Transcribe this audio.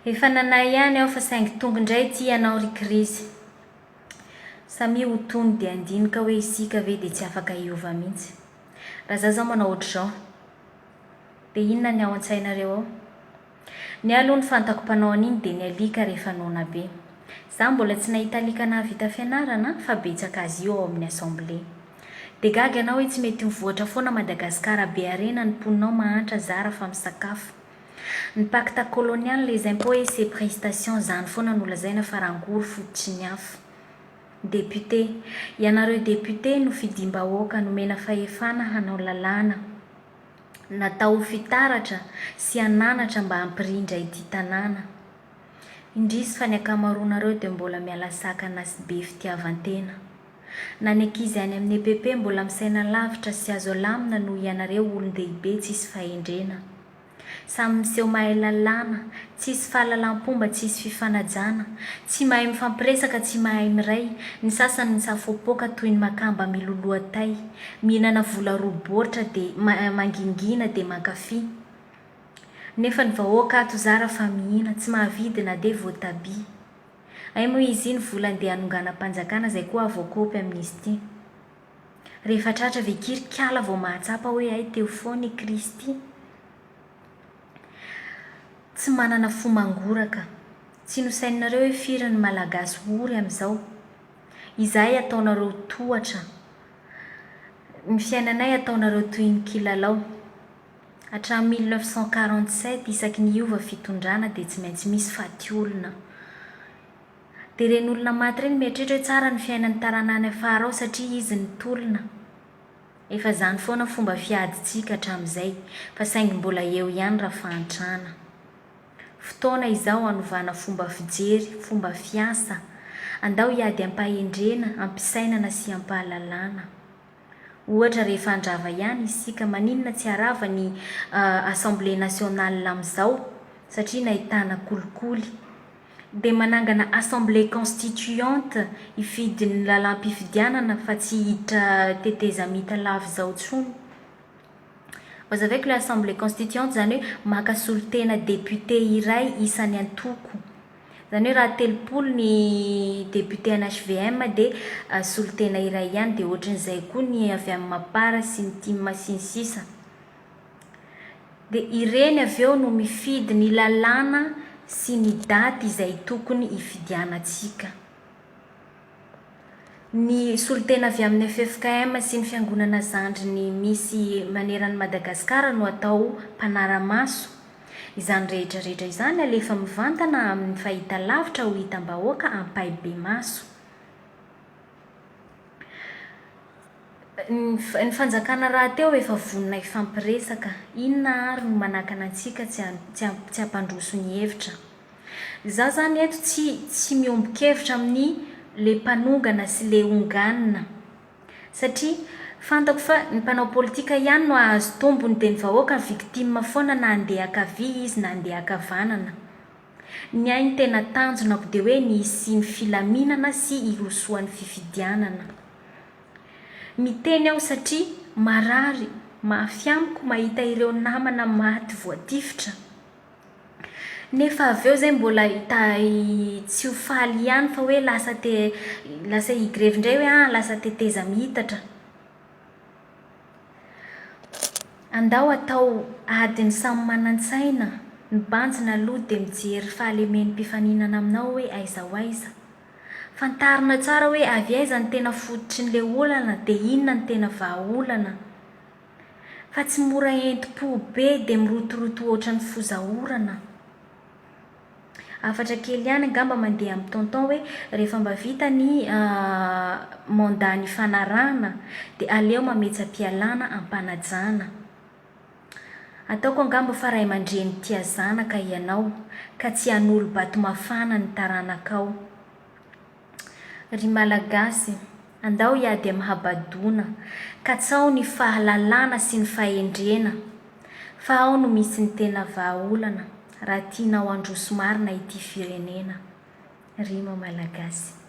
Efa nanay ihany aho fa saingy tonga indray ty ianao ry Krisy. Samy ho tony dia andinika hoe isika ve dia tsy afaka hiova mihitsy. Raha za zao manao ohatr'izao dia inona ny ao an-tsainareo ao? Ny aloha ny fantako mpanao an'iny dia ny alika rehefa noana be. Za mbola tsy nahita alika nahavita fianarana fa betsaka azy io ao amin'ny assemblée. Dia gaga ianao hoe tsy mety mivoatra foana Madagasikara be arena ny mponinao mahantra zara fa misakafo. Ny pacte colonial les impôts et ses prestations zany foana nolazaina fa rangory fototsy ny afo. Député, ianareo député no fidim-bahoaka nomena fahefana hanao lalàna. Natao fitaratra sy ananatra mba hampirindra ity tanàna. Indrisy fa ny akamaroanareo dia mbola miala sakana sy be fitiavan-tena. Na ny ankizy any amin'ny EPP mbola misaina lavitra sy azo lamina no ianareo olon-dehibe tsisy fahendrena. Samy miseho mahay lalàna, tsisy fahalalam-pomba, tsisy fifanajana, tsy mahay mifampiresaka, tsy mahay miray, ny sasany misafoapoaka toy ny makamba miloloha tay, mihinana vola roa-baoritra dia mangingina dia mankafy. Nefa ny vahoaka ato zara fa mihina, tsy mahavidy na dia voatabia. Ay moa izy iny vola andeha hanonganam-panjakana izay koa avoakopy amin'izy ity. Rehefa tratra vekiry kiala vao mahatsapa hoe ay teo foana i Kristy. Tsy manana fo mangoraka, tsy nosainareo hoe firy ny malagasy ory amin'izao. Izahay ataonareo tohatra, ny fiainanay ataonareo toy ny kilalao. Hatramin'ny 1947 isaky ny iova fitondrana dia tsy maintsy misy faty olona. Dia ireny olona maty ireny mieritreritra hoe tsara ny fiainan'ny taranany afara ao satria izy ny tolona. Efa zany foana fomba fiadintsika hatramin'izay fa saingy mbola eo ihany raha fahantrana. Fotoana izao hanovana fomba fijery, fomba fiasa, andao hiady ampahendrena, ampisainana sy ampahalalana. Ohatra rehefa andrava ihany isika, maninona tsy arava ny Assemblée nationale amin'izao satria nahitana kolikoly. Dia manangana assemblée constituante hifidy ny lalam-pifidianana fa tsy hiditra teteza mita lava izao tsony. Vous avez que l'assemblée constituante zany hoe maka solitena député iray isan'ny antoko. Zany hoe raha telopolo ny député any HVM dia solitena iray ihany dia ohatran'izay koa ny avy amin'ny Mapara sy ny Timma sy ny sisa. Dia ireny avy eo no mifidy ny lalàna sy ny daty izay tokony hifidianantsika. Ny solitena avy amin'ny FFKM sy ny fiangonana zandriny misy maneran'ny Madagasikara no atao mpanara-maso. Izany rehetrarehetra izany alefa mivantana amin'ny fahita lavitra ho hitam-bahoaka ampay be maso. Ny fanjakana raha teo efa vonona ifampiresaka. Inona ary no manakana antsika tsy hampandroso ny hevitra. Za zany eto tsy miombon-kevitra amin'ny le mpanongana sy le onganina. Satria fantako fa ny mpanao politika ihany no ahazo tombony dia ny vahoaka ny victime foana na andeha akavia izy na andeha akavanana. Ny ainy tena tanjonako dia hoe ny isiany filaminana sy irosoan'ny fifidianana. Miteny aho satria marary, mafy amiko mahita ireo namana maty voatifitra. Nefa avy eo zay mbola tsy ho faly ihany fa hoe lasa higrevy indray hoe lasa teteza mihitatra. Andao atao adiny samy manan-tsaina, ny banjina aloha dia mijery fahalemen'ny mpifaninana aminao hoe aiza ho aiza. Fantarina tsara hoe avy aiza ny tena fototry n'le olana dia inona ny tena vahaolana. Fa tsy mora enti-po be dia mirotoroto ohatran'ny fozahorana. Afatra kely ihany angamba mandeha amin'ny tonton hoe rehefa mba vita ny mandat ny fanarahana dia aleo mametsa-pialana ampanajana. Ataoko angamba fa ray aman-dreny tia zanaka ianao ka tsy hanolo bato mafana ny taranakao. Ry Malagasy, andao hiady amin'ny habadona ka tsy ao ny fahalalana sy ny fahendrena fa ao no misy ny tena vahaolana raha tianao androso marina ity firenena. Rima Malagasy.